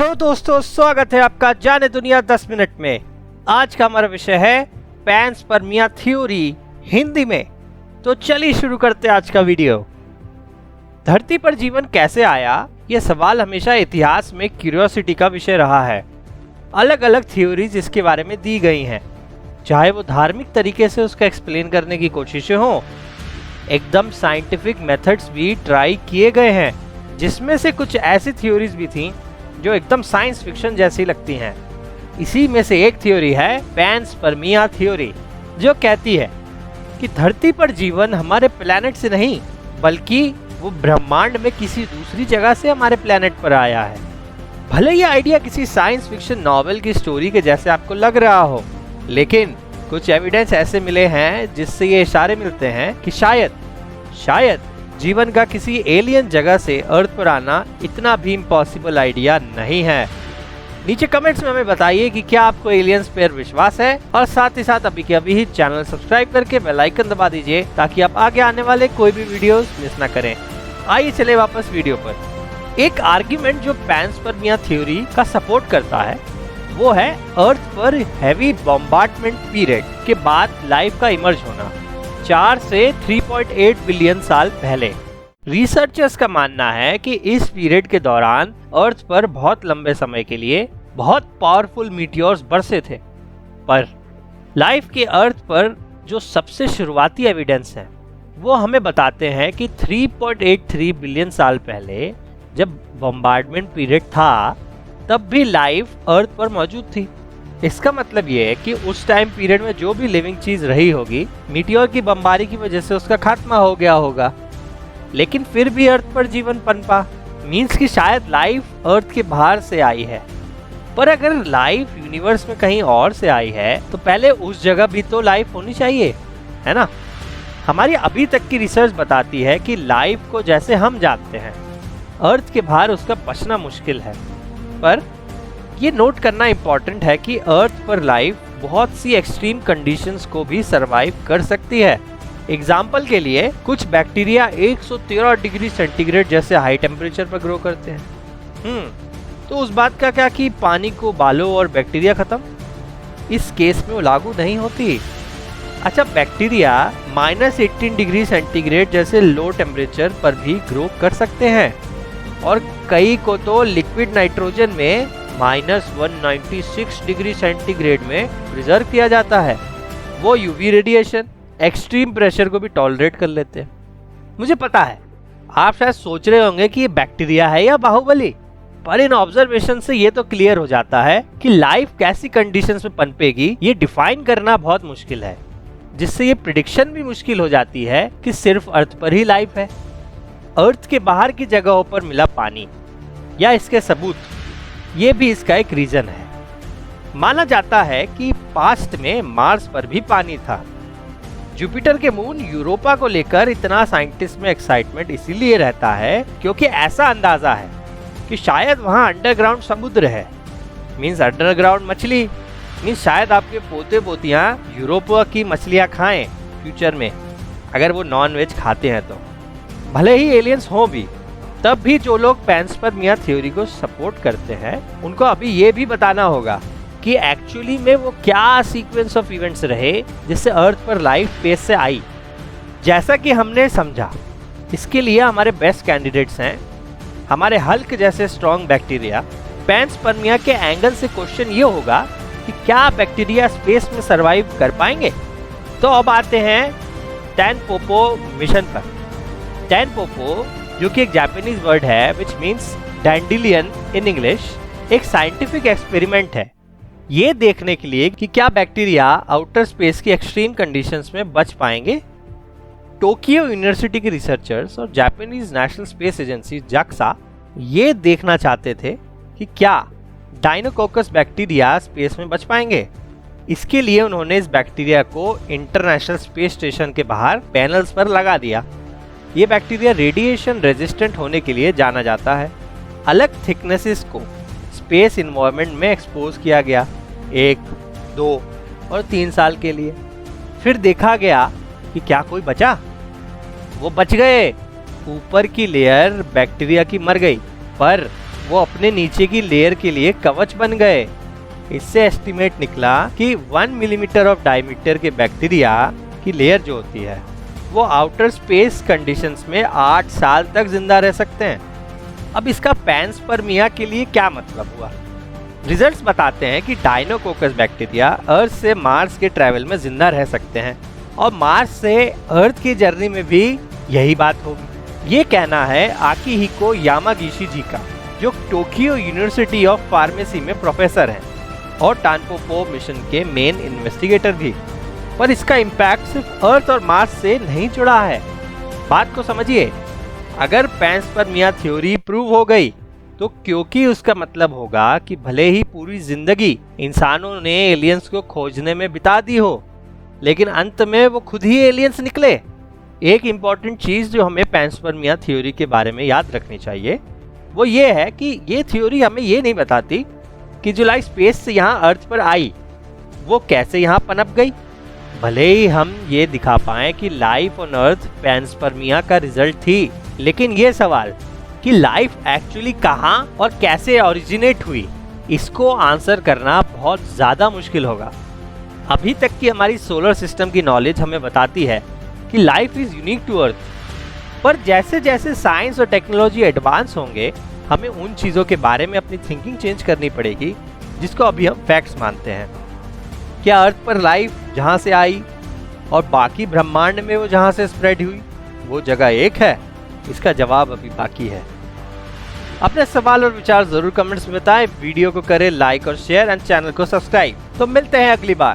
Hello दोस्तों, स्वागत है आपका जाने दुनिया 10 मिनट में। आज का हमारा विषय है पैनस्पर्मिया थ्योरी हिंदी में। तो चलिए शुरू करते हैं आज का वीडियो। धरती पर जीवन कैसे आया, यह सवाल हमेशा इतिहास में क्यूरियोसिटी का विषय रहा है। अलग अलग थ्योरीज इसके बारे में दी गई हैं, चाहे वो धार्मिक तरीके से उसका एक्सप्लेन करने की कोशिशें हों, एकदम साइंटिफिक मेथड्स भी ट्राई किए गए हैं, जिसमें से कुछ ऐसी थ्योरीज भी थीं जो एकदम साइंस फिक्शन जैसी लगती हैं। इसी में से एक थ्योरी है पैनस्पर्मिया थ्योरी, जो कहती है कि धरती पर जीवन हमारे प्लैनेट से नहीं बल्कि वो ब्रह्मांड में किसी दूसरी जगह से हमारे प्लैनेट पर आया है। भले ये आइडिया किसी साइंस फिक्शन नॉवेल की स्टोरी के जैसे आपको लग रहा हो, लेकिन कुछ एविडेंस ऐसे मिले हैं जिससे ये इशारे मिलते हैं कि शायद जीवन का किसी एलियन जगह से अर्थ पर आना इतना भी इम्पॉसिबल आइडिया नहीं है। नीचे कमेंट्स में हमें बताइए कि क्या आपको एलियंस पर विश्वास है, और साथ ही साथ अभी के अभी ही चैनल सब्सक्राइब करके बेल आइकन दबा दीजिए ताकि आप आगे आने वाले कोई भी वीडियोस मिस ना करें। आइए चले वापस वीडियो पर। एक आर्ग्यूमेंट जो पैनस्पर्मिया थ्योरी का सपोर्ट करता है वो है अर्थ पर हैवी बॉम्बार्डमेंट पीरियड के बाद लाइफ का इमर्ज होना 4 से 3.8 बिलियन साल पहले। रिसर्चर्स का मानना है कि इस पीरियड के दौरान अर्थ पर बहुत लंबे समय के लिए बहुत पावरफुल मीटियोर्स बरसे थे, पर लाइफ के अर्थ पर जो सबसे शुरुआती एविडेंस है वो हमें बताते हैं कि 3.83 बिलियन साल पहले जब बॉम्बार्डमेंट पीरियड था तब भी लाइफ अर्थ पर मौजूद थी। इसका मतलब ये है कि उस टाइम पीरियड में जो भी लिविंग चीज रही होगी, मीटियोर की बमबारी की वजह से उसका खात्मा हो गया होगा, लेकिन फिर भी अर्थ पर जीवन पनपा। मीन्स कि शायद लाइफ अर्थ के बाहर से आई है। पर अगर लाइफ यूनिवर्स में कहीं और से आई है तो पहले उस जगह भी तो लाइफ होनी चाहिए, है ना। हमारी अभी तक की रिसर्च बताती है कि लाइफ को जैसे हम जानते हैं अर्थ के बाहर उसका बचना मुश्किल है। पर ये नोट करना इम्पोर्टेंट है कि अर्थ पर लाइफ बहुत सी एक्सट्रीम कंडीशंस को भी सरवाइव कर सकती है। एग्जाम्पल के लिए कुछ बैक्टीरिया 113 डिग्री सेंटीग्रेड जैसे हाई टेम्परेचर पर ग्रो करते हैं। तो उस बात का क्या कि पानी को उबालो और बैक्टीरिया खत्म? इस केस में वो लागू नहीं होती। अच्छा, बैक्टीरिया -18 डिग्री सेंटीग्रेड जैसे लो टेम्परेचर पर भी ग्रो कर सकते हैं, और कई को तो लिक्विड नाइट्रोजन में -196 डिग्री सेंटीग्रेड में प्रिजर्व किया जाता है। वो यूवी रेडिएशन, एक्सट्रीम प्रेशर को भी टॉलरेट कर लेते हैं। मुझे पता है आप शायद सोच रहे होंगे कि ये बैक्टीरिया है या बाहुबली, पर इन ऑब्जर्वेशन से ये तो क्लियर हो जाता है कि लाइफ कैसी कंडीशंस में पनपेगी ये डिफाइन करना बहुत मुश्किल है, जिससे ये प्रिडिक्शन भी मुश्किल हो जाती है कि सिर्फ अर्थ पर ही लाइफ है। अर्थ के बाहर की जगहों पर मिला पानी या इसके सबूत, ये भी इसका एक रीजन है। माना जाता है कि पास्ट में मार्स पर भी पानी था। जुपिटर के मून यूरोपा को लेकर इतना साइंटिस्ट में एक्साइटमेंट इसीलिए रहता है क्योंकि ऐसा अंदाजा है कि शायद वहाँ अंडरग्राउंड समुद्र है। मीन्स अंडरग्राउंड मछली। मीन्स शायद आपके पोते पोतियाँ यूरोपा की मछलियाँ खाएं फ्यूचर में, अगर वो नॉन वेज खाते हैं तो। भले ही एलियंस हों भी, तब भी जो लोग पैनस्पर्मिया थ्योरी को सपोर्ट करते हैं उनको अभी ये भी बताना होगा कि एक्चुअली में वो क्या सीक्वेंस ऑफ इवेंट्स रहे जिससे अर्थ पर लाइफ स्पेस से आई। जैसा कि हमने समझा, इसके लिए हमारे बेस्ट कैंडिडेट्स हैं हमारे हल्क जैसे स्ट्रॉन्ग बैक्टीरिया। पैनस्पर्मिया के एंगल से क्वेश्चन ये होगा कि क्या बैक्टीरिया स्पेस में सरवाइव कर पाएंगे। तो अब आते हैं टैनपोपो मिशन पर। टैनपोपो, जो कि एक जापानीज वर्ड है विच मीन्स डैंडिलियन इन इंग्लिश, एक साइंटिफिक एक्सपेरिमेंट है ये देखने के लिए कि क्या बैक्टीरिया आउटर स्पेस की एक्सट्रीम कंडीशंस में बच पाएंगे। टोक्यो यूनिवर्सिटी के रिसर्चर्स और Japanese national space agency JAXA ये देखना चाहते थे कि क्या डायनोकोकस बैक्टीरिया स्पेस में बच पाएंगे। इसके लिए उन्होंने इस बैक्टीरिया को इंटरनेशनल स्पेस स्टेशन के बाहर पैनल्स पर लगा दिया। ये बैक्टीरिया रेडिएशन रेजिस्टेंट होने के लिए जाना जाता है। अलग थिकनेसेस को स्पेस इन्वायरमेंट में एक्सपोज किया गया 1, 2 और 3 साल के लिए। फिर देखा गया कि क्या कोई बचा। वो बच गए। ऊपर की लेयर बैक्टीरिया की मर गई, पर वो अपने नीचे की लेयर के लिए कवच बन गए। इससे एस्टिमेट निकला कि 1 मिलीमीटर ऑफ डायमीटर के बैक्टीरिया की लेयर जो होती है वो आउटर स्पेस कंडीशंस में 8 साल तक जिंदा रह सकते हैं। अब इसका पैंसपर्मिया के लिए क्या मतलब हुआ? रिजल्ट्स बताते हैं कि डायनोकोकस बैक्टीरिया अर्थ से मार्स के ट्रैवल में जिंदा रह सकते हैं और मार्स से अर्थ की जर्नी में भी यही बात होगी। ये कहना है आकिहिको यामागिशी जी का, जो टोक्यो यूनिवर्सिटी ऑफ फार्मेसी में प्रोफेसर हैं और टानपोपो मिशन के मेन इन्वेस्टिगेटर भी। पर इसका इम्पैक्ट सिर्फ अर्थ और मार्स से नहीं जुड़ा है। बात को समझिए, अगर पैंसपर्मिया थ्योरी प्रूव हो गई तो क्योंकि उसका मतलब होगा कि भले ही पूरी जिंदगी इंसानों ने एलियंस को खोजने में बिता दी हो, लेकिन अंत में वो खुद ही एलियंस निकले। एक इम्पॉर्टेंट चीज जो हमें पैंसपर्मिया थ्योरी के बारे में याद रखनी चाहिए वो ये है कि ये थ्योरी हमें ये नहीं बताती कि जो लाइफ स्पेस से यहाँ अर्थ पर आई वो कैसे यहाँ पनप गई। भले ही हम ये दिखा पाए कि लाइफ ऑन अर्थ पैंसपर्मिया का रिजल्ट थी, लेकिन ये सवाल कि लाइफ एक्चुअली कहाँ और कैसे ओरिजिनेट हुई, इसको आंसर करना बहुत ज़्यादा मुश्किल होगा। अभी तक की हमारी सोलर सिस्टम की नॉलेज हमें बताती है कि life is unique to earth, पर जैसे जैसे साइंस और टेक्नोलॉजी एडवांस होंगे हमें उन चीज़ों के बारे में अपनी थिंकिंग चेंज करनी पड़ेगी जिसको अभी हम फैक्ट्स मानते हैं। क्या अर्थ पर लाइफ जहाँ से आई और बाकी ब्रह्मांड में वो जहाँ से स्प्रेड हुई वो जगह एक है? इसका जवाब अभी बाकी है। अपने सवाल और विचार जरूर कमेंट्स में बताएं, वीडियो को करें लाइक और शेयर एंड चैनल को सब्सक्राइब। तो मिलते हैं अगली बार।